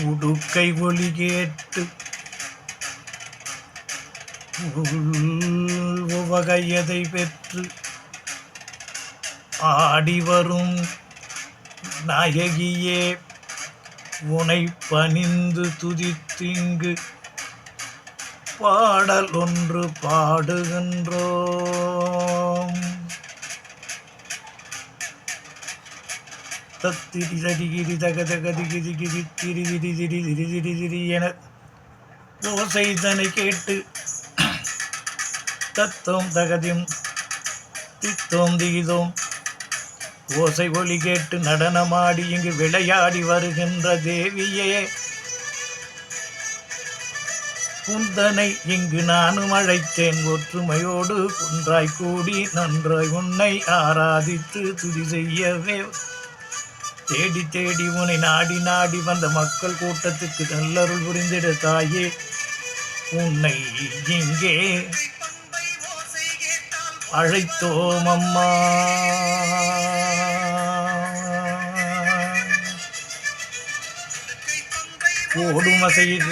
உடுக்கை ஒளி கேட்டு உவகையதை பெற்று ஆடிவரும் நாயகியே உனை பணிந்து துதித்திங்கு பாடல் ஒன்று பாடுகின்றோம். தத்திரி தடிகிரி தகதகதிகிரி கிரி திரி திரி திரி திரி திரி திரி என ஓசைதனை கேட்டு தத்தோம் தகதியும் தித்தோம் திகிதோம் ஓசை ஒளி கேட்டு நடனமாடி இங்கு விளையாடி வருகின்ற தேவியே, குந்தனை இங்கு நானும் அழைத்தேன். ஒற்றுமையோடு ஒன்றாய் கூடி நன்றாய் உன்னை ஆராதித்து துதி செய்யவே தேடி தேடி உன்னை நாடி நாடி வந்த மக்கள் கூட்டத்துக்கு நல்லருள் புரிந்திட தாயே, உன்னை இங்கே அழைத்தோம் அம்மா. ஓடும் அசையில்